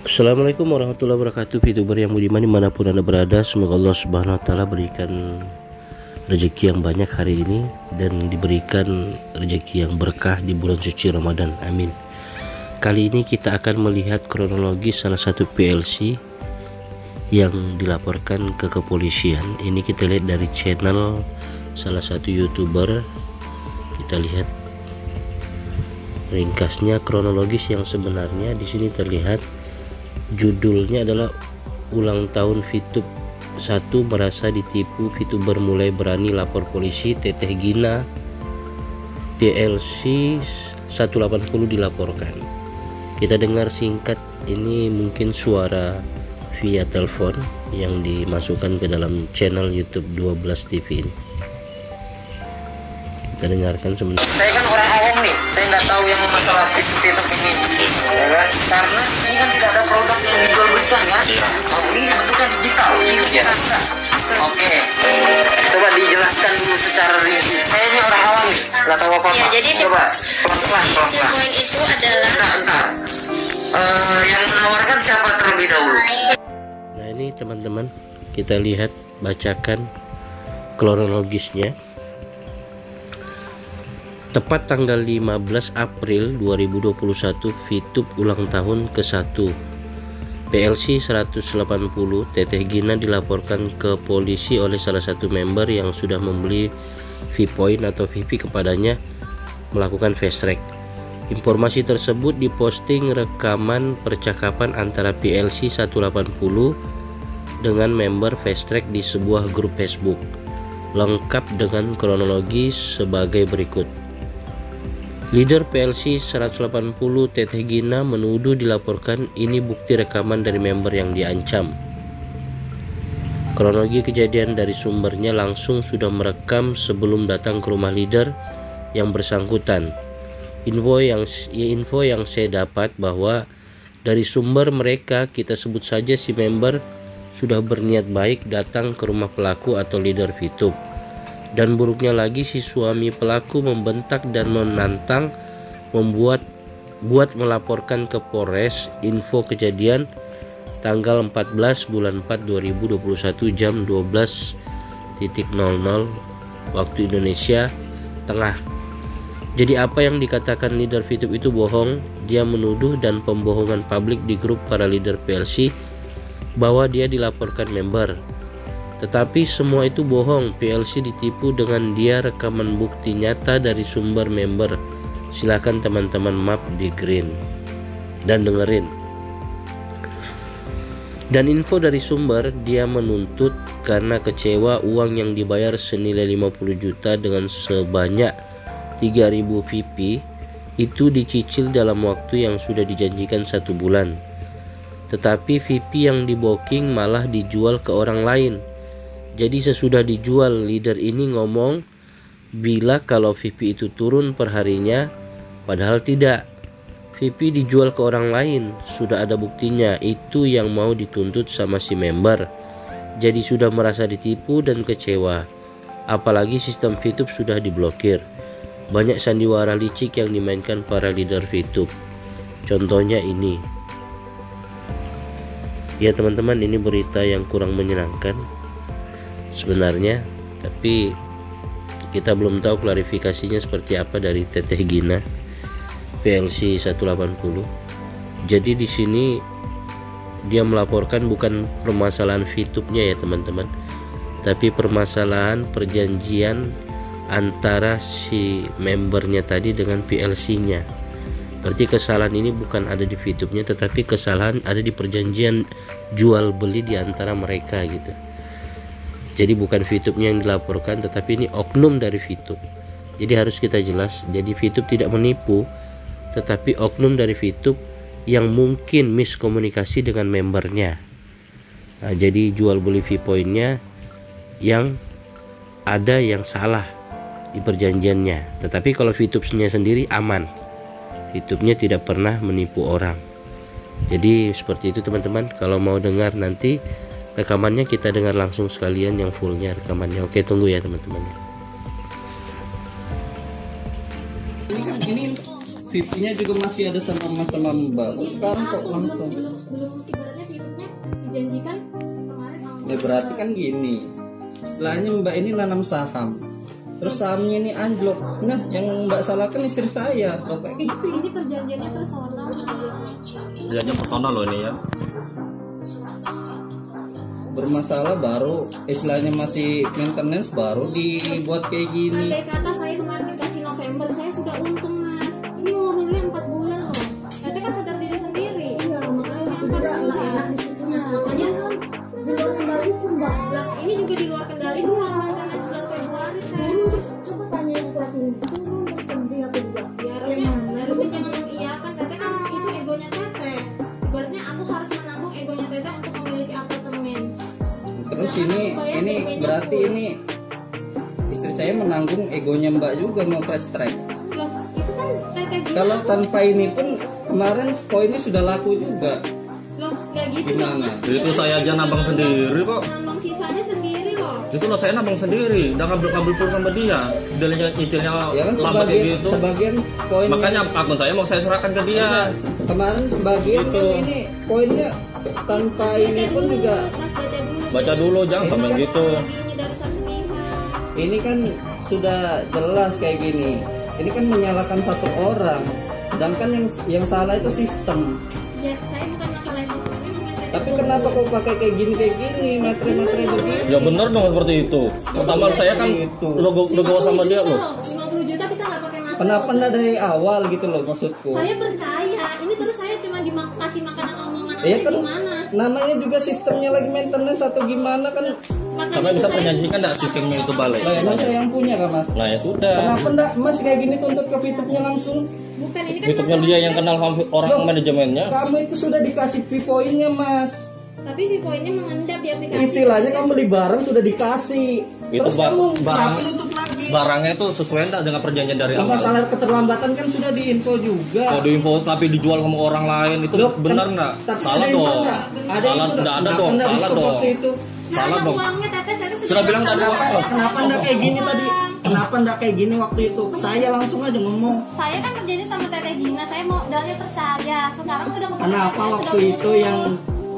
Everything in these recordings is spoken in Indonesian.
Assalamualaikum warahmatullahi wabarakatuh, VTuber yang budiman dimanapun Anda berada. Semoga Allah Subhanahu wa Ta'ala berikan rezeki yang banyak hari ini dan diberikan rezeki yang berkah di bulan suci Ramadan, amin. Kali ini kita akan melihat kronologi salah satu PLC yang dilaporkan ke kepolisian. Ini kita lihat dari channel salah satu YouTuber. Kita lihat ringkasnya kronologis yang sebenarnya. Di sini terlihat judulnya adalah ulang tahun VTube 1 merasa ditipu, VTuber mulai berani lapor polisi, Teteh Gina PLC 180 dilaporkan. Kita dengar singkat, ini mungkin suara via telepon yang dimasukkan ke dalam channel YouTube 12 TV ini. Kita dengarkan sebentar. Saya kan orang awam nih, saya nggak tahu yang masalah VTube ini, ya kan? Karena ini kan tidak ada produk yang dijual belikan kan? Ini bentuknya digital, bukan? Oke, coba dijelaskan dulu secara rinci. Saya ini orang awam nih, nggak tahu apa-apa. Ya, jadi coba pelan-pelan. Bitcoin itu adalah Entar. Yang menawarkan siapa terlebih dahulu? Nah ini teman-teman, kita lihat, bacakan kronologisnya. Tepat tanggal 15 April 2021, VTube ulang tahun ke-1 PLC 180, Teteh Gina dilaporkan ke polisi oleh salah satu member yang sudah membeli V-Point atau VP kepadanya melakukan fast track. Informasi tersebut diposting rekaman percakapan antara PLC 180 dengan member fast track di sebuah grup Facebook, lengkap dengan kronologi sebagai berikut. Leader PLC 180 Teteh Gina menuduh dilaporkan ini bukti rekaman dari member yang diancam. Kronologi kejadian dari sumbernya langsung sudah merekam sebelum datang ke rumah leader yang bersangkutan. Info yang saya dapat bahwa dari sumber mereka, kita sebut saja si member sudah berniat baik datang ke rumah pelaku atau leader VTube. Dan buruknya lagi, si suami pelaku membentak dan menantang buat melaporkan ke Polres. Info kejadian tanggal 14 bulan 4 2021 jam 12.00 waktu Indonesia Tengah. Jadi apa yang dikatakan leader VTube itu bohong. Dia menuduh dan pembohongan publik di grup para leader PLC bahwa dia dilaporkan member. Tetapi semua itu bohong. PLC ditipu dengan dia rekaman bukti nyata dari sumber member. Silakan teman-teman map di green dan dengerin. Dan info dari sumber, dia menuntut karena kecewa uang yang dibayar senilai 50 juta dengan sebanyak 3.000 VP itu dicicil dalam waktu yang sudah dijanjikan 1 bulan. Tetapi VP yang diboking malah dijual ke orang lain. Jadi sesudah dijual, leader ini ngomong bila kalau VP itu turun perharinya, padahal tidak. VP dijual ke orang lain, sudah ada buktinya. Itu yang mau dituntut sama si member. Jadi sudah merasa ditipu dan kecewa. Apalagi sistem VTube sudah diblokir. Banyak sandiwara licik yang dimainkan para leader VTube. Contohnya ini. Ya teman-teman, ini berita yang kurang menyenangkan sebenarnya, tapi kita belum tahu klarifikasinya seperti apa dari Teteh Gina PLC 180. Jadi di sini dia melaporkan bukan permasalahan VTube-nya ya teman-teman, tapi permasalahan perjanjian antara si membernya tadi dengan PLC-nya. Berarti kesalahan ini bukan ada di VTube-nya, tetapi kesalahan ada di perjanjian jual beli di antara mereka gitu. Jadi bukan VTube-nya yang dilaporkan, tetapi ini oknum dari VTube. Jadi harus kita jelas. Jadi VTube tidak menipu, tetapi oknum dari VTube yang mungkin miskomunikasi dengan membernya. Nah, jadi jual beli V-Point-nya yang ada yang salah di perjanjiannya. Tetapi kalau VTube-nya sendiri aman. VTube-nya tidak pernah menipu orang. Jadi seperti itu teman-teman. Kalau mau dengar nanti rekamannya, kita dengar langsung sekalian yang fullnya rekamannya. Oke, tunggu ya teman-teman. Ini VIP-nya juga masih ada sama mas-sama Mbak. Sekarang kok langsung. Belum ibaratnya VIP-nya dijanjikan kemarin awal. Ya berarti kan gini. Setelahnya Mbak ini nanam saham. Terus sahamnya ini anjlok. Nah, yang Mbak salahkan istri saya. Loh, kayak gitu. Ini perjanjiannya personal. Perjanjian personal loh ini ya. Bermasalah baru istilahnya masih maintenance baru dibuat kayak gini. Andai kata saya kemarin dikasih November, saya sudah untung mas. Ini ngomongnya 4 bulan loh. Nanti kan sadar diri sendiri. Iya, makanya 4 bulan enak di situ. Makanya kan di luar kendali pun mbak. Ini juga di luar kendali dua karena bulan Februari saya. Terus coba tanya yang pelatih itu terus sedih aku juga. Biarnya harusnya jangan mengiyakan. Teteh kan itu egonya teteh. Ibaratnya aku harus menanggung egonya teteh untuk memiliki apartemen. Terus ini berarti ini istri saya menanggung egonya Mbak juga mau fast track. Loh, itu kan teteh gini. Kalau tanpa ini pun kemarin poinnya sudah laku juga. Loh, kayak gitu Gimana? dong, Mas. Itu saya aja nambang sendiri kok. Nambang sisanya sendiri loh. Itu loh saya nambang sendiri, udah ngambil full sama dia. Dia nyicilnya Ya kan lambat kayak gitu. sebagian poin. Makanya akun saya mau saya serahkan ke dia. Kemarin sebagian Gitu. kan ini poinnya tanpa ini pun juga. Baca dulu jangan sampai gitu. Dari satu pihak. Ini kan sudah jelas kayak gini. Ini kan menyalahkan satu orang. Sedangkan yang salah itu sistem. Ya, saya bukan masalah sistemnya memang Tapi kenapa kok pakai kayak gini matre begini? Ya benar dong seperti itu. Pertama saya kan Itu. logo sama dia loh. 50 juta kita nggak pakai makan. Kenapa enggak dari awal gitu loh maksudku? Saya percaya. Ini terus saya cuma dikasih makanan omongan Ya aja kan gimana? namanya juga sistemnya lagi maintenance atau gimana kan? Makanya Sampai bisa saya- menjanjikan enggak sistemnya itu balik. Lah emang saya yang punya kan mas? Nah ya sudah. Kenapa enggak mas kayak gini tuntut ke VTube-nya langsung? Bukan ini kan YouTube-nya masalah dia yang saya. kenal orang Loh, manajemennya. Kamu itu sudah dikasih V-poinnya mas. Tapi Vivo-nya mengendap di aplikasi. Istilahnya kamu beli barang sudah dikasih. Itu Terus kamu barang kenapa nuntut lagi? barangnya itu sesuai enggak dengan perjanjian dari Lah, awal. masalah keterlambatan kan sudah diinfo juga. Kalau info tapi dijual sama orang lain itu Loh, benar kan- enggak? tapi Salah ada info dong. nggak? Ada Salah info enggak ada nggak? dong. Kenapa Salah di-stop dong. waktu itu? Salah dong. Uangnya teteh saya Sudah bilang tadi apa? Kenapa enggak kayak gini tadi? Kenapa enggak kayak gini waktu itu? Saya langsung aja ngomong. Saya kan kerjanya sama Teteh Gina, saya modalnya percaya. Sekarang sudah kepada Kenapa saya, waktu sudah itu putus. yang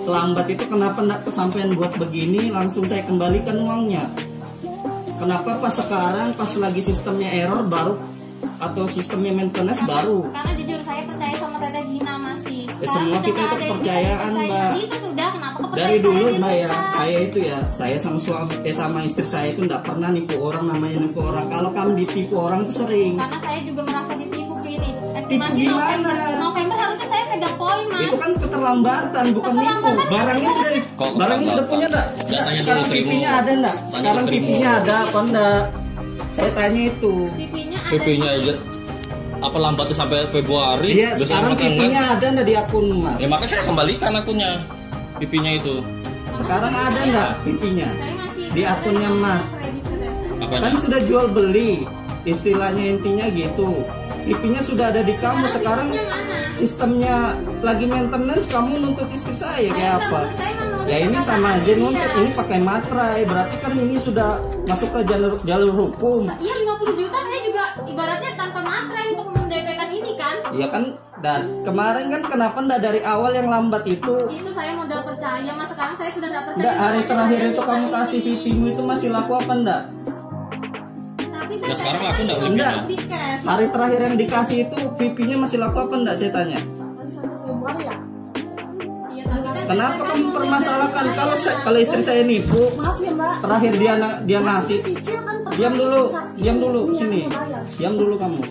lambat itu kenapa enggak kesampaian buat begini langsung saya kembalikan uangnya? Kenapa pas sekarang pas lagi sistemnya error baru atau sistemnya maintenance baru? Karena jujur saya percaya sama Teteh Gina masih. Ya, semua Sekarang kita udah itu nggak ada yang kepercayaan, bisa Mbak. dipercaya. Itu sudah kenapa kepercayaan Dari dulu saya Mbak ya, dirusak? saya itu ya, saya sama suami sama istri saya itu enggak pernah nipu orang, namanya nipu orang. Kalau kamu ditipu orang itu sering. Karena saya juga merasa ditipu ini. Tipu Estimasi gimana? November harusnya saya pegang poin mas. Itu kan keterlambatan, bukan nipu. Keterlambatan kan Barangnya sudah, Kok barangnya sudah punya enggak? Ya, tanya dulu Sekarang istrimu. pipinya ada enggak? Tanya Sekarang istrimu. pipinya ada apa enggak? Saya tanya itu. TV-nya ada. PP-nya aja apa lambatnya sampai Februari. Iya, Biasanya sekarang makan, pipinya ada enggak di akun Mas? Ya makanya saya kembalikan akunnya. PP-nya itu. Sekarang ada enggak pipinya? Saya masih Di akunnya Mas. kredit ke Teteh. Apa Kan sudah jual beli. Istilahnya intinya gitu. Pipinya sudah ada di kamu. Sekarang sistemnya lagi maintenance, kamu nuntut istri saya kayak apa? Ya ini sama aja nuntut, ini pakai materai. Berarti kan ini sudah masuk ke jalur hukum. Iya 50 juta saya juga ibaratnya tanpa materai untuk mendepekkan ini kan. Iya kan, dan kemarin kan kenapa ndak dari awal yang lambat itu? Itu saya modal percaya mas, sekarang saya sudah nggak percaya. Ndak hari Makanya terakhir saya itu minta kamu ini. kasih pipimu itu masih laku apa ndak? Tapi kan Ya, sekarang saya laku kan nggak cuma pipinya? di cash. Hari terakhir yang dikasih itu pipinya masih laku apa ndak saya tanya? Iya, tapi kan Kenapa Teteh kan kamu mau permasalahkan? modal Kalau saya. kalau istri saya nipu, terakhir dia ngasih. Diam dulu sini. Diam dulu kamu.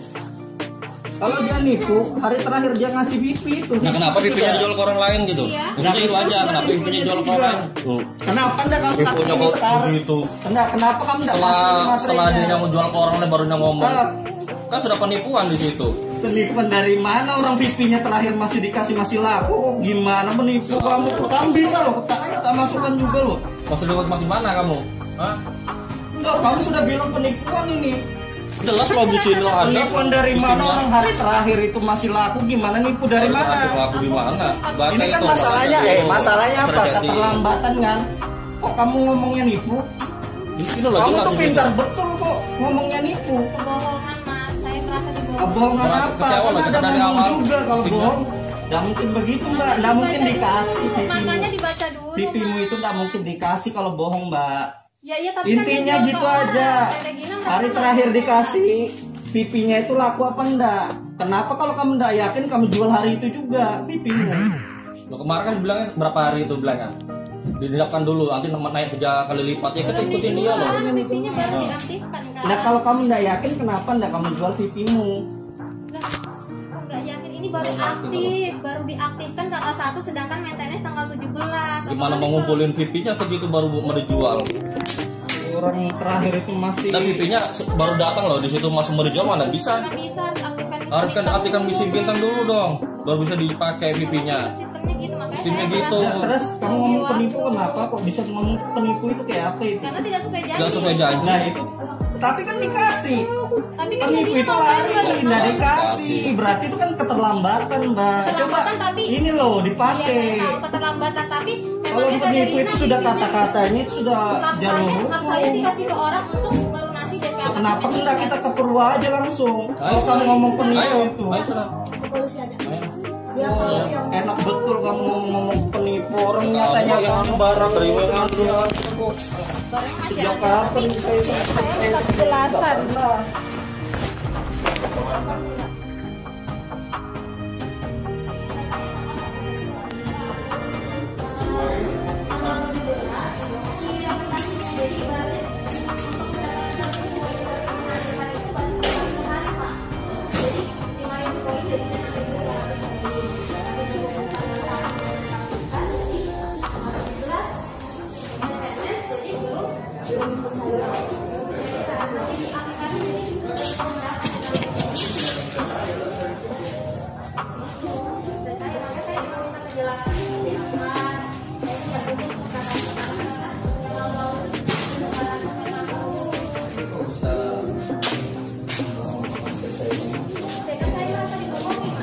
Kalau dia nipu, hari terakhir dia ngasih pipi itu. Nah kenapa PP-nya dijual ke orang lain gitu? Iya. Buktinya itu aja. Kenapa PP-nya dijual ke orang lain? Tuh. Kenapa enggak kamu PP-nya kasih kok sekarang? begitu. Kenapa kamu enggak Setelah dia mau jual ke orang lain barunya ngomong. Ah. Kan sudah penipuan di situ. Penipuan dari mana orang pipinya terakhir masih dikasih masih laku? Kok gimana menipu kamu? Kamu bisa loh, tak masukkan juga loh. Maksud lewat masih mana kamu? Hah? Enggak, kamu sudah bilang penipuan ini. Jelas loh di sini ada. Penipuan dari mana orang hari terakhir itu masih laku? Gimana nipu dari mana? Laku di mana? Baca Ini kan itu, masalahnya, baca itu. masalahnya apa? Terjadi. Keterlambatan kan? Kok kamu ngomongnya nipu? Di sini loh Kamu jelas tuh di sini. pintar betul kok ngomongnya nipu. Kebohongan mas, saya merasa dibohongi. kebohongan apa? Kecewa loh, Kan kita ada dari ngomong awal juga kalau timnya. bohong. Nggak mungkin begitu mbak, nggak mungkin dikasih pipimu. Makanya dibaca dulu. Pipimu Mas. itu nggak mungkin dikasih kalau bohong mbak. Ya iya tapi Intinya kan dijual gitu ke orang. aja. Tete Gina nggak Hari pernah terakhir jual. dikasih pipinya itu laku apa enggak? Kenapa kalau kamu enggak yakin kamu jual hari itu juga pipimu? Lo kemarin kan bilangnya berapa hari itu bilangnya? Didapkan dulu, nanti naik 3 kali lipat ya kita ikutin dia loh. Karena pipinya baru diaktifkan kan. Nah kalau kamu enggak yakin kenapa enggak kamu jual pipimu? Lah, nggak yakin ini baru aktif, baru diaktifkan tanggal 1 sedangkan maintenance tanggal 17. Gimana mau ngumpulin pipinya segitu baru mau dijual? Orang terakhir itu masih Dan pipinya baru datang loh, di situ masuk mau dijual mana bisa? Karena bisa aktifkan Harus kan aktifkan misi bintang dulu dong, baru bisa dipakai pipinya. sistemnya gitu makanya Sistemnya saya gitu. merasa Nah, terus kamu ngomong menjual. penipu kenapa kok bisa ngomong penipu itu kayak apa itu? Karena tidak sesuai janji. Nggak sesuai janji. Nah itu tapi kan dikasih. Tapi kan Penipu jadinya itu November. lari, nggak dikasih. Berarti itu kan keterlambatan mbak. Coba Keterlambatan, tapi ini loh Iya, dipakai. saya tahu keterlambatan tapi Kalau memang penipu itu sudah kata-katanya itu sudah jalur hak saya dikasih ke orang untuk melunasi DP. Ya, kenapa enggak kita ke Purwa aja langsung? Kalau kamu ngomong penipu Ayo, itu, ayo sudah. Ayo. enak betul kamu ngomong penipu. Orang Kamu nyatanya yang kamu barang terima kasih. Barang masih Sejak ada, tapi kapan saya saya minta penjelasan.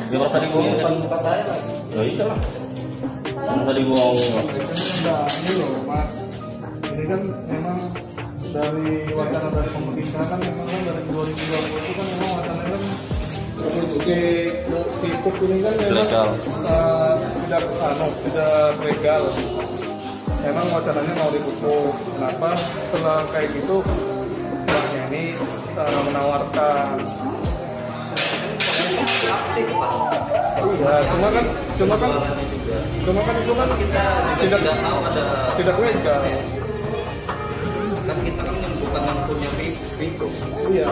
Dia merasa dibohongin depan muka saya lagi. Ya iya lah. Merasa dibohongin. Enggak, ini loh mas. Ini kan memang dari wacana dari pemerintah kan memang kan dari 2020 itu kan memang wacananya kan di pupuk ini kan memang Legal. tidak legal. Memang wacananya mau dipupuk. Kenapa setelah kayak gitu pihaknya ini menawarkan. Ya, cuma kan itu kan tidak legal. Kan kita kan bukan yang punya pintu. Iya,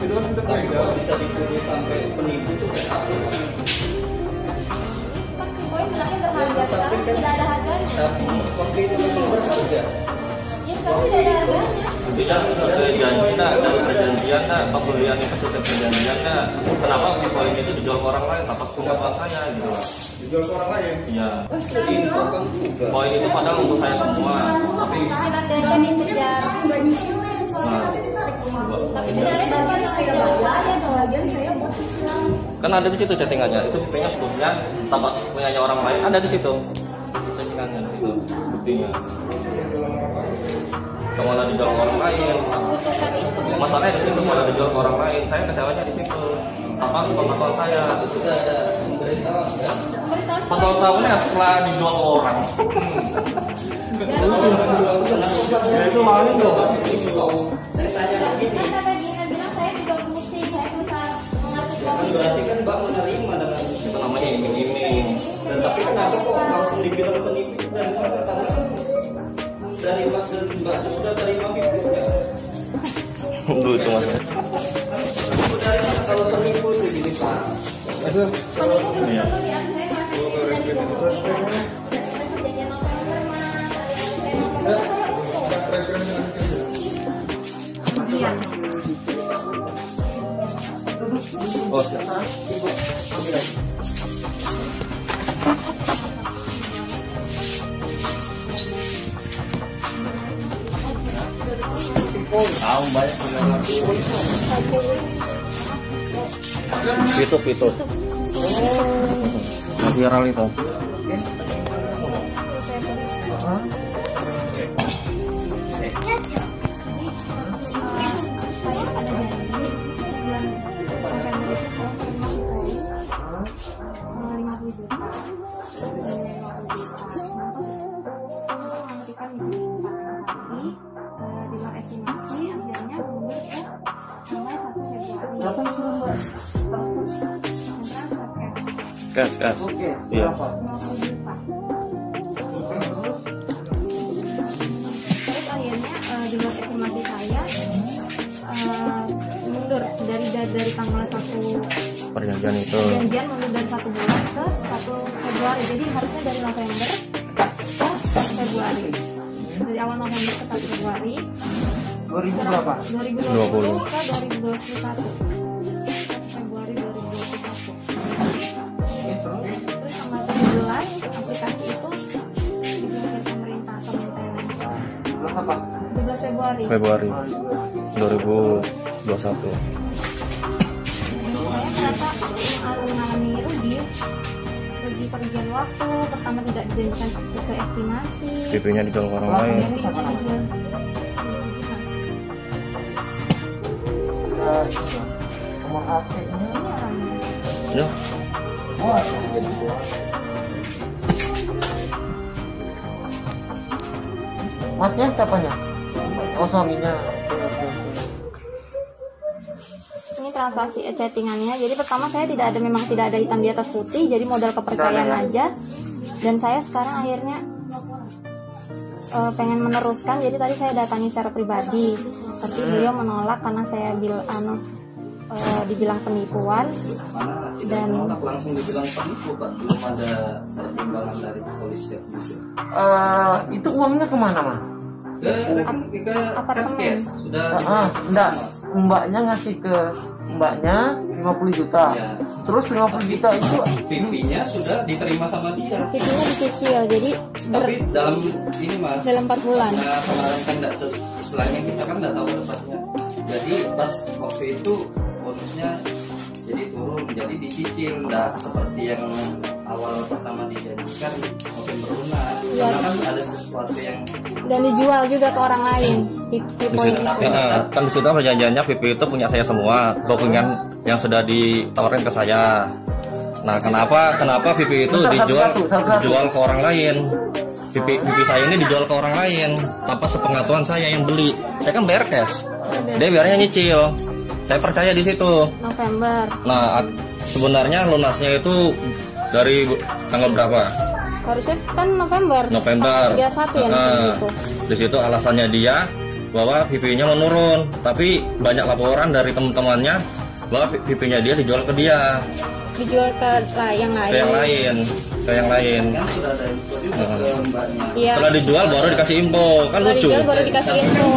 itu kan tidak Tapi legal. kalau bisa dituduh sampai penipu itu kayak apa? Kan Boy bilangnya berharga, sekarang tidak ada harganya. Tapi waktu itu memang berharga. Ya sekarang tidak ada harganya. Tidak sesuai janji nak, dan perjanjian nak, pembelian itu sesuai perjanjian nak. Kenapa poin itu dijual ke orang lain? Apa pengakuan saya gitu? Dijual ke orang lain. Iya. Info kamu juga. Poin itu padahal untuk saya semua. Tapi Bilang DP dikejar. nah, Tapi tidak ada harganya saya kan ada di situ chattingannya. Itu buktinya sebutnya tampak punyanya orang lain ada di situ. Chattingannya di situ buktinya. Kalau malah dijual ke orang lain. membutuhkan itu. Masalahnya di situ malah dijual ke orang lain. Saya kecewanya di situ. Apa pengakuan saya? Sudah ada pemberitahuan kan? Memberitahu Pengetahuannya setelah dijual ke orang. Ya itu maling loh. Saya tanya lagi nih. kan kata Gina bilang saya juga bukti, saya berusaha mengasih Kan berarti kan Mbak menerima dengan Itu namanya iming-iming. dan tapi kenapa kok langsung dibilang penipu dari mana? Karena kan dari Mas dan Mbak itu sudah terima pipu ya. Lucu mas. Dari mana kalau penipu itu gini Pak? penipu betul-betul di atas saya masih tidak dibohongin. Dan perjanjian November mas, saya November saya untung. Iya. Oh siap. Tahu banyak itu. Nah, viral itu. Saya ada janji bulan November Berapa suruh Mbak? Kas. Oke, Iya. berapa? 50 juta. Terus akhirnya di luar estimasi saya mundur dari tanggal 1 Perjanjian itu. perjanjian mundur dari 1 bulan ke 1 Februari. Jadi harusnya dari November ke Februari. Dari awal November ke 1 Februari. 2000 berapa? 2020 ke 2021. Februari 2021. Terus tanggal 17 aplikasi itu diblokir pemerintah atau maintenance. Bulan apa? 17 Februari. Februari 2021. Saya merasa mengalami rugi kerugian waktu. Pertama tidak dijadikan sesuai estimasi. PP-nya dijual ke orang lain. Biayanya dijual. Nomor HP-nya. Ini orangnya. Ya. Oh, jadi Masnya siapanya? Oh, suaminya. Ini transaksi chattingannya. Jadi pertama saya memang tidak ada hitam di atas putih. Jadi modal kepercayaan aja. Dan saya sekarang akhirnya pengen meneruskan. Jadi tadi saya datangi secara pribadi, tapi beliau menolak karena saya dibilang penipuan. Dan langsung dibilang penipu, Pak. Belum ada pertimbangan dari kepolisian gitu. Itu uangnya kemana, Mas? Ke Apartemen. cash. Sudah. Enggak, mbaknya ngasih ke mbaknya 50 juta. Iya. Terus 50 juta itu PP-nya sudah diterima sama dia. PP-nya dicicil. Jadi Tapi dalam ini, Mas. dalam 4 bulan. Nah, kemarin kan nggak istilahnya kita kan nggak tahu depannya. Jadi pas waktu itu bonusnya jadi turun, jadi dicicil, nggak seperti yang awal pertama dijanjikan November lunas. Iya. Karena kan ada sesuatu yang Dan dijual juga ke orang lain. Poin itu. Kan di situ perjanjiannya PP itu punya saya semua, dokumen yang sudah ditawarkan ke saya. Nah, kenapa PP itu dijual ke orang lain? PP saya ini dijual ke orang lain tanpa sepengetahuan saya yang beli. Saya kan bayar cash, dia biarnya nyicil. Saya percaya di situ. November. Nah, sebenarnya lunasnya itu dari tanggal berapa? Harusnya kan November. November. 31 ya itu. Di situ alasannya dia bahwa PP-nya menurun, tapi banyak laporan dari teman-temannya bahwa PP-nya dia dijual ke dia. Dijual ke yang lain. Ke yang lain. kan sudah ada info juga ke mbaknya. Iya. Setelah dijual baru dikasih info, kan Setelah lucu. dijual baru dikasih info.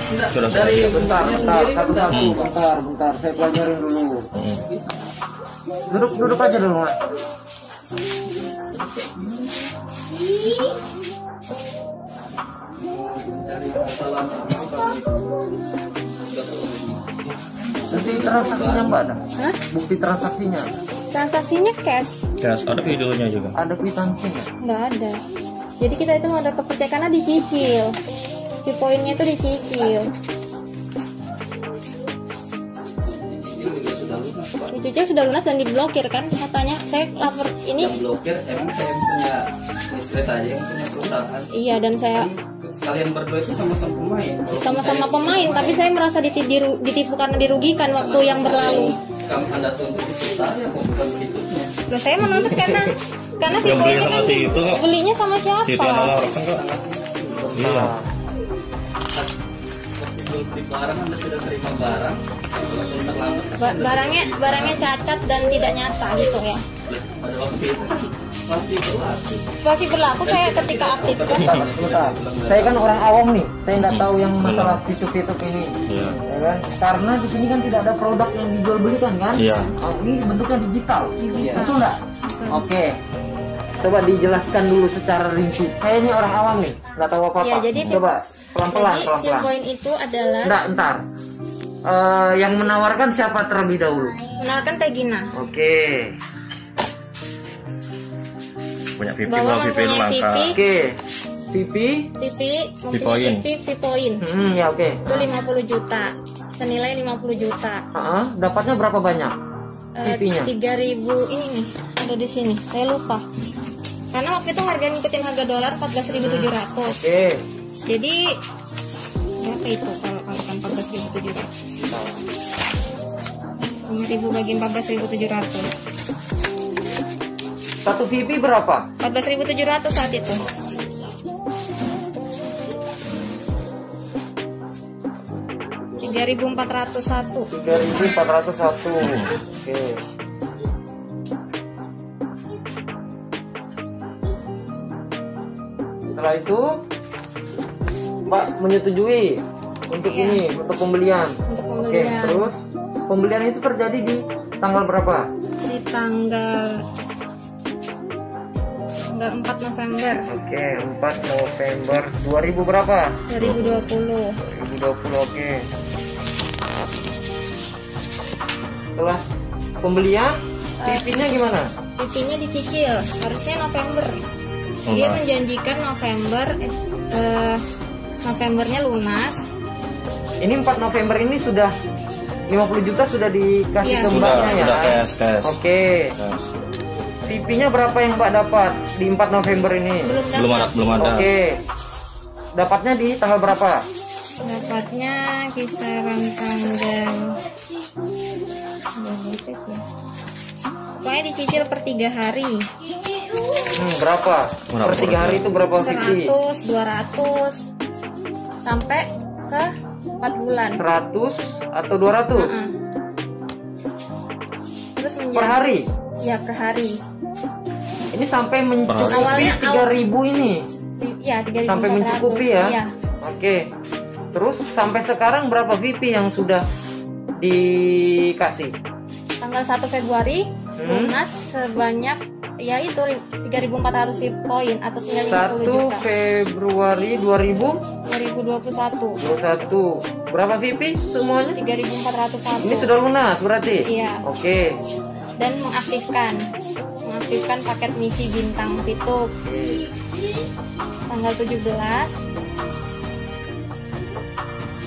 Sudah Dari bentar, sendiri kan satu-satu, bentar, saya pelajarin dulu. Duduk aja dulu, Mas. mencari masalah Bukti transaksinya Mbak ada? Hah? Bukti transaksinya Transaksinya cash. Gas, ada videonya juga. ada kwitansinya? Nggak ada. Jadi kita itu modal kepercayaan karena dicicil. Di poinnya itu dicicil. Dicicil sudah lunas dan diblokir kan katanya. Saya lapor ini. yang blokir emang saya punya istri saya yang punya perusahaan. Iya, dan saya Kalian berdua itu sama-sama pemain. Walaupun sama-sama saya- pemain, tapi saya merasa ditipu karena dirugikan waktu yang berlalu. Kamu Anda tuntut istri saya kok bukan berikutnya. Loh, saya menuntut karena Yang si beli poinnya sama kan si itu kok. belinya sama Si itu yang siapa? nama orang kok. Iya. Seperti jual beli barang, Anda sudah terima barang, walaupun terlambat. Barangnya cacat dan tidak nyata gitu ya. Pada waktu itu kan masih berlaku. Masih berlaku saya ketika aktifkan. Bentar. Saya kan orang awam nih, saya nggak tahu yang masalah fitur-fitur ini, Iya. ya kan? Karena di sini kan tidak ada produk yang dijual belikan kan? Iya. Oh, ini bentuknya digital, betul nggak? Oke. Coba dijelaskan dulu secara rinci. Saya ini orang awam nih, nggak tahu apa-apa. Ya, jadi Coba pelan-pelan, Jadi pelan-pelan. poin itu adalah Ntar. Yang menawarkan siapa terlebih dahulu? menawarkan Tegina Oke. Punya PP bahwa mau PP mempunyai langka. PP, Oke. TV. mempunyai V-Point Ya oke. itu 50 juta, senilai 50 juta. Dapatnya berapa banyak? TV-nya? 3.000 ini nih ada di sini. Saya lupa. Karena waktu itu harga ngikutin harga dolar 14.700. Oke. Jadi berapa itu kalau kan 14.700? 6.000 bagi 14.700. Satu VP berapa? 14.700 saat itu. Rp3.401. 3.401. Oke. Setelah itu Mbak menyetujui untuk Iya. ini, untuk pembelian. Untuk Oke, pembelian terus pembelian itu terjadi di tanggal berapa? di tanggal 4 November Oke, 4 November 2000 berapa? 2020. 2020, oke. Setelah pembelian, PP-nya gimana? PP-nya dicicil, harusnya November. Dia menjanjikan Novembernya lunas. Ini 4 November ini sudah 50 juta sudah dikasih Iya, ke sudah, Mbaknya ya? Sudah cash. Oke. PP-nya berapa yang Mbak dapat di 4 November ini? Belum ada. Oke. Dapatnya di tanggal berapa? Dapatnya kisaran tanggal pokoknya dicicil per 3 hari. Berapa? Per 3 hari itu berapa PP? 100, 200 sampai ke 4 bulan. 100 atau 200? Terus menjadi Per hari? Ya, per hari. Ini sampai mencukupi Awalnya 3.000 ini? Ya, 3.400. Sampai mencukupi ya? Iya. Oke. Terus sampai sekarang berapa VP yang sudah dikasih? Tanggal 1 Februari lunas sebanyak ya itu 3.400 VIP poin atau 1 950 juta. Februari 2021. 2021. Berapa VP semuanya? 3.401. Ini sudah lunas berarti? Iya. Oke. Dan mengaktifkan paket misi bintang Fitup tanggal 17.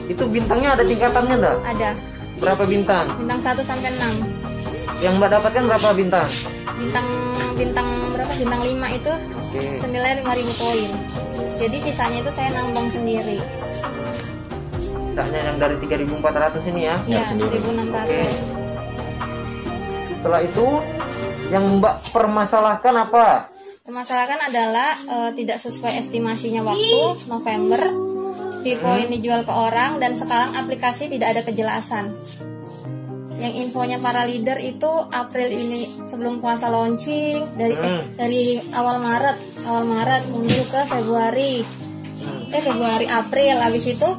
Itu bintangnya ada tingkatannya enggak? Ada Berapa bintang? bintang 1 sampai 6. Yang Mbak dapatkan berapa bintang? Bintang berapa? Bintang 5 itu Oke. senilai 5.000 poin. Jadi sisanya itu saya nambang sendiri. Sisanya yang dari 3.400 ini ya? Ya, sendiri. 1.600. Oke. Setelah itu yang Mbak permasalahkan apa? Permasalahan adalah tidak sesuai estimasinya waktu November. Bitcoin dijual ke orang dan sekarang aplikasi tidak ada kejelasan. Yang infonya para leader itu April ini sebelum puasa launching dari awal Maret menuju ke Februari April, habis itu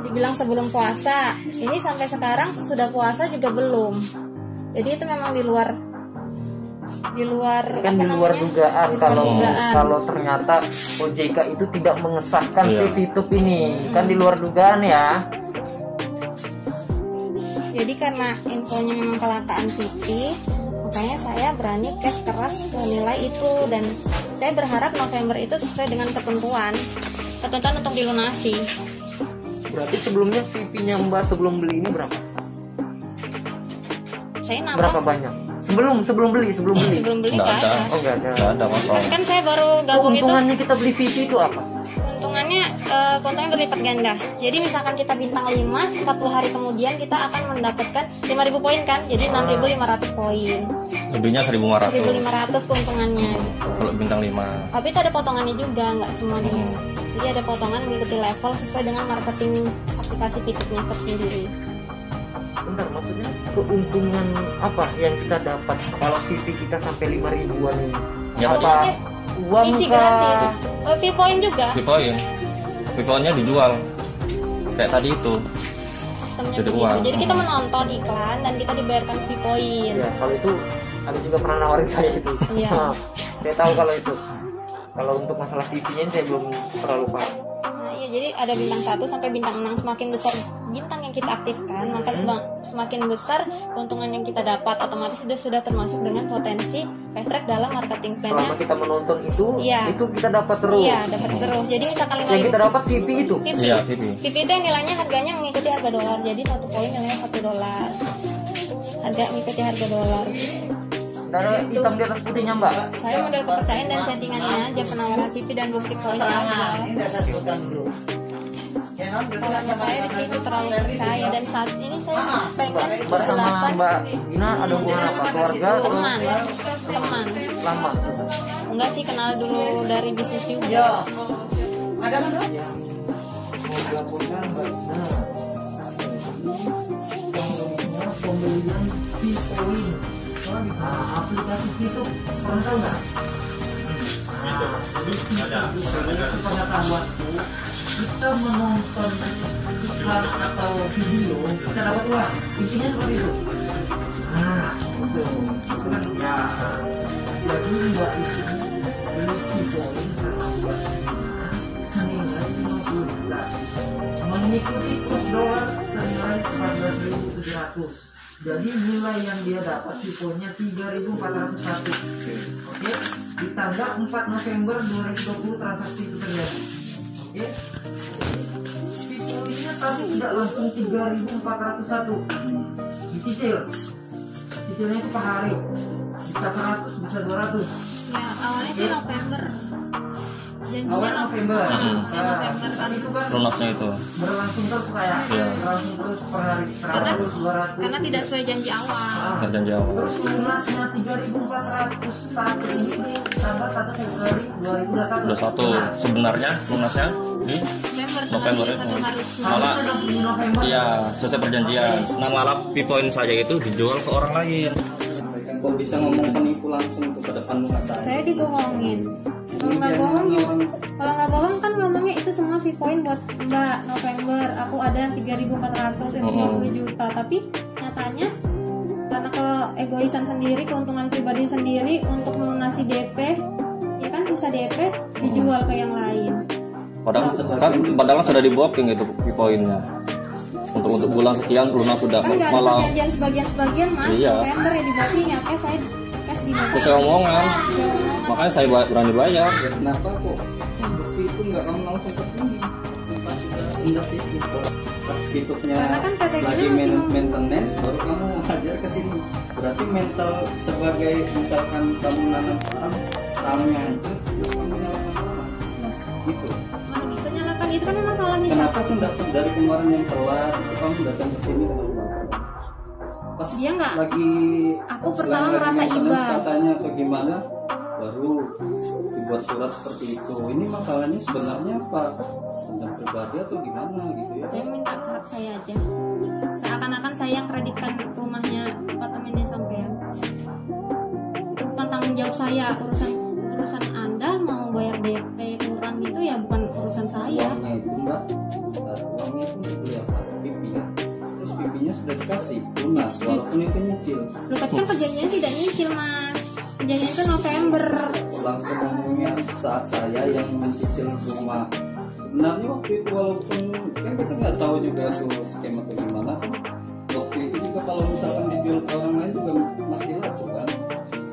dibilang sebelum puasa. Ini sampai sekarang sudah puasa juga belum. Jadi itu memang di luar Kan di luar dugaan kalau ternyata OJK itu tidak mengesahkan si Fitup ini. Kan di luar dugaan ya. Jadi karena infonya memang kelangkaan TV, makanya saya berani cash keras nilai itu dan saya berharap November itu sesuai dengan ketentuan untuk dilunasi. Berarti sebelumnya PP-nya Mbak sebelum beli ini berapa? Saya Berapa nambah banyak? Sebelum beli. nggak ada. Oh enggak ada. Nggak ada kosong. Kan saya baru gabung itu. Keuntungannya kita beli PP itu apa? Keuntungannya berlipat ganda. Jadi misalkan kita bintang 5, 40 hari kemudian kita akan mendapatkan 5.000 poin kan. Jadi 6.500 poin. Lebihnya 1.500. 1.500 keuntungannya gitu. Kalau bintang 5. Tapi itu ada potongannya juga, nggak semuanya. Jadi ada potongan mengikuti level sesuai dengan marketing aplikasi Fitupnya tersendiri. Bentar, maksudnya keuntungan apa yang kita dapat kalau PP kita sampai 5.000-an ini? Ya, Apa uang Isi kah? gratis. V-point juga. V-poinnya dijual. Kayak tadi itu. Sistemnya Jadi begitu. uang. Jadi kita menonton iklan dan kita dibayarkan V-point. Ya, kalau itu ada juga pernah nawarin saya itu. Iya. Saya tahu kalau itu. Kalau untuk masalah PP-nya saya belum terlalu paham. Nah, iya, jadi ada bintang 1 sampai bintang 6. Semakin besar bintang yang kita aktifkan, maka semakin besar keuntungan yang kita dapat. Otomatis itu sudah termasuk dengan potensi fast track dalam marketing plan-nya. Selama kita menonton itu, Iya. itu kita dapat terus. Iya, dapat terus. Jadi misalkan Yang kita dapat PP itu. Iya, VP. VIP itu yang nilainya harganya mengikuti harga dolar. Jadi 1 poin nilainya $1. Harga mengikuti harga dolar. Ada hitam di atas putihnya Mbak. Saya model kepercayaan dan settingannya aja, penawaran VIP dan bukti poin. Ini udah saya sebutkan dulu. Ya, Makanya saya di situ terlalu percaya dan saat ini saya pengen penjelasan. Mbak Gina ada hubungan apa? Keluarga? Teman. Lama. Enggak sih, kenal dulu dari bisnis juga. Laporkan Mbak Gina. Pembelian Bitcoin. Nah, aplikasi itu pernah tahu nggak? Pengetahuanku, kita menonton iklan atau video kita dapat uang, intinya seperti itu. Nah, itu kan ya. Jadi Mbak itu beli Bitcoin karena Mbak senilai 50 juta, mengikuti kurs dolar senilai 14.700. Jadi nilai yang dia dapat Bitcoinnya 3.401. Oke, di tanggal 4 November 2020 transaksi itu terjadi. Oke, Bitcoinnya tadi tidak langsung 3.401, dicicil. Cicilnya itu per hari, bisa 100, bisa 200. Ya, awalnya sih November. Janjinya Awal November. November kan. Itu kan Lunasnya itu. berlangsung terus kayak berlangsung terus per hari, 100, 200. Karena tidak sesuai janji awal. Janji awal. Terus lunasnya 3.401 ini tanggal 1 Februari 2021. Nah, Sebenarnya lunasnya di November itu. Malah iya sesuai perjanjian. Nah malah Bitcoin saya itu dijual ke orang lain. Kok bisa ngomong penipu langsung ke depan muka saya? Saya dibohongin. Kalau nggak bohong kan ngomongnya itu semua Bitcoin buat Mbak November. Aku ada 3.450 juta. Tapi nyatanya karena keegoisan sendiri, keuntungan pribadi sendiri untuk melunasi DP, ya kan sisa DP dijual ke yang lain. Padahal sudah di booking itu Bitcoinnya. Untuk bulan sekian lunas sudah Kan nggak ada malah perjanjian sebagian Mas. Iya. November ya dibooking ya, saya cash di November. sesuai omongan. Makanya saya berani bayar. Ya kenapa kok waktu itu nggak kamu langsung ke sini? Pas sudah sendat itu, pas tutupnya Karena kan TTG lagi masih maintenance, baru kamu hajar ke sini. Berarti mental sebagai misalkan kamu nanam saham, sahamnya hancur, terus kamu nyalakan orang. Gitu. Mana bisa nyalakan, itu kan masalahnya Kenapa siapa tuh datang dari kemarin yang telat, itu kamu datang ke sini dengan bapak? Pas Dia nggak. lagi Aku pertama lagi merasa maintenance iba. katanya atau gimana, baru dibuat surat seperti itu. Ini masalahnya sebenarnya apa? Tentang pribadi atau gimana gitu ya? Saya minta ke hak saya aja. Seakan-akan saya yang kreditkan rumahnya, apartemennya sampean. Itu bukan tanggung jawab saya. Urusan Anda mau bayar DP kurang itu ya bukan urusan saya. Uangnya itu mbak, uangnya itu beli apa? PP ya. Terus PP-nya sudah dikasih lunas, walaupun itu nyicil. Loh, tapi kan perjanjiannya tidak nyicil Mas. Perjanjian itu November. Langsung ngomongnya saat saya yang mencicil rumah. Sebenarnya waktu itu walaupun kan kita nggak tahu juga tuh skema atau gimana. Waktu itu juga kalau misalkan dijual ke orang lain juga masih laku kan.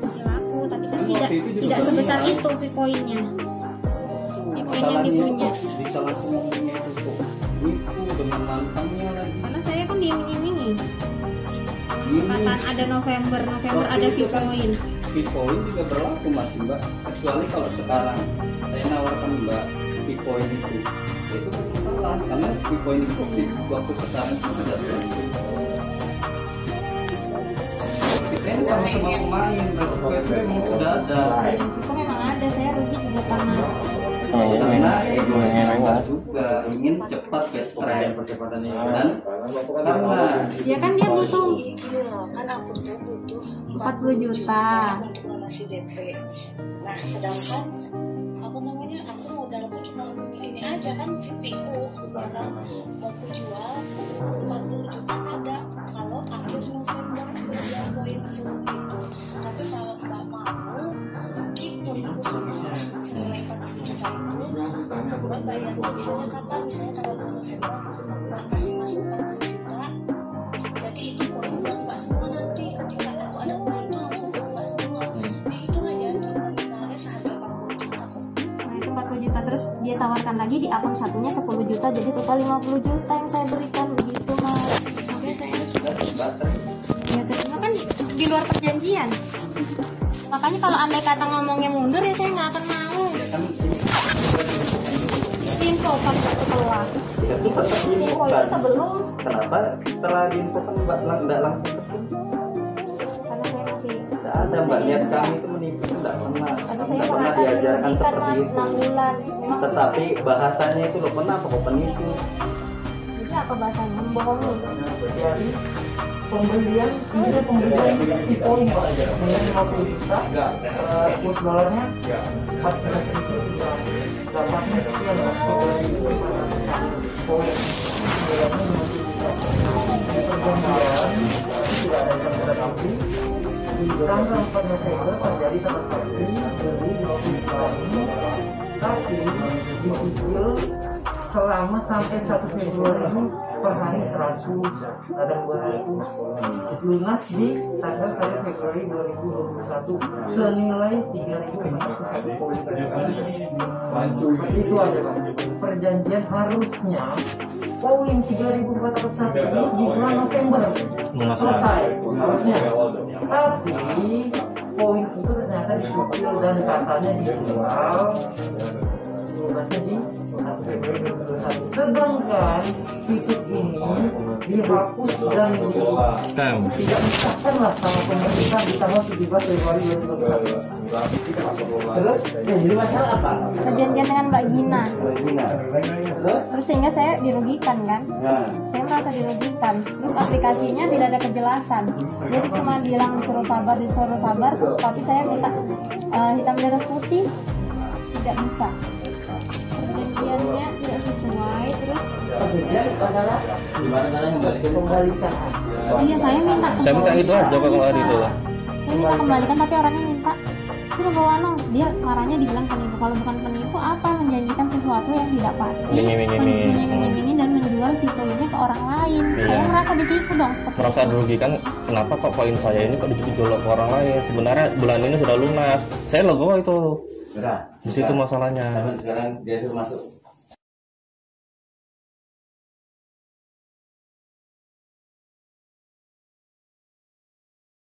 Masih laku, tapi kan Kan tidak waktu itu juga tidak sebesar iya. itu Bitcoinnya. Bitcoin yang Masalahnya dipunya. kok bisa langsung ngomongnya itu kok nipu dengan lantangnya lagi. Karena saya kan diiming-imingi. Perkataan ada November ada Bitcoin. Bitcoin juga berlaku masih mbak, kecuali kalau sekarang saya nawarkan mbak Bitcoin itu bermasalah karena Bitcoin itu di waktu sekarang itu tidak berlaku. Kita ini sama-sama pemain, resiko itu memang sudah ada. Resiko memang ada, saya rugi juga Karena egonya juga ingin cepat cash trade percepatannya dan karena ya kan dia butuh Gini loh, kan aku tuh butuh 40 juta. untuk melunasi DP. Nah, sedangkan apa namanya, aku modalku cuma ini aja kan VP ku, ya kan mau ku jual 40 juta ada kalau akhir November dia poinku gitu. Tapi kalau nggak mau keep poinku semua senilai 40 juta itu buat bayar misalnya kapan, misalnya tanggal 2 November mbak kasih masuk 40 juta, jadi itu poin buat mbak semua nanti ketika aku ada poin itu langsung buat mbak semua. Itu aja nominalnya seharga 40 juta kok. Nah itu 40 juta, terus dia tawarkan lagi di akun satunya 10 juta, jadi total 50 juta yang saya berikan begitu Mas. Oke, saya sudah baterai. ya terima kan di luar perjanjian. Makanya kalau andai kata ngomongnya mundur ya saya nggak akan mau. Ya kan ini info pas setelah Itu tetap info diinfokan. itu sebelum, Kenapa setelah diinfokan Mbak nggak langsung pesan? karena saya masih Tidak ada Mbak, niat kami itu menipu itu tidak pernah. karena saya Tidak pernah merasa diajarkan dirugikan seperti mas itu. 6 bulan. Memang Tetapi bahasanya itu loh, pernah kok penipu. jadi apa bahasanya? Membohongi. Jadi pembelian ini pembelian di poin Pak aja dengan 50 juta kurs dolarnya 14.000 bisa dapatnya sekian Pak, 2.500 poin. Perjanjian tidak ada yang berarti di tanggal 4 November terjadi transaksi beli 50 juta ini, tapi dicicil selama sampai 1 Februari ini per hari 100, kadang 200, lunas di tanggal 1 Februari 2021 senilai 3.401 poin. Itu aja Pak. Perjanjian harusnya poin 3.401 itu di bulan November selesai harusnya, tapi poin itu ternyata dicicil dan katanya dijual lunasnya di 1 Februari 2021. Sedangkan titik ini dihapus dan tidak disahkan lah sama pemerintah di tanggal 17 Februari 2021. Terus yang jadi masalah apa? Perjanjian dengan Mbak Gina. Terus? Terus sehingga saya dirugikan kan? Nah, Saya merasa dirugikan. Terus aplikasinya tidak ada kejelasan. Jadi cuma bilang disuruh sabar, tapi saya minta hitam di atas putih tidak bisa. Perjanjiannya tidak sesuai. Terus gimana caranya Kembalikan. iya saya minta Saya minta kembalikan. itu aja Pak kemarin itu. Saya minta kembalikan tapi orangnya minta suruh bawa dia marahnya dibilang penipu. Kalau bukan penipu apa menjanjikan sesuatu yang tidak pasti, mengiming-iming dan menjual Vivonya ke orang lain. Saya merasa ditipu dong seperti Merasa itu. dirugikan, kenapa kok poin saya ini kok dijual ke orang lain? Sebenarnya bulan ini sudah lunas. Saya logo itu. Di situ masalahnya. sekarang dia suruh masuk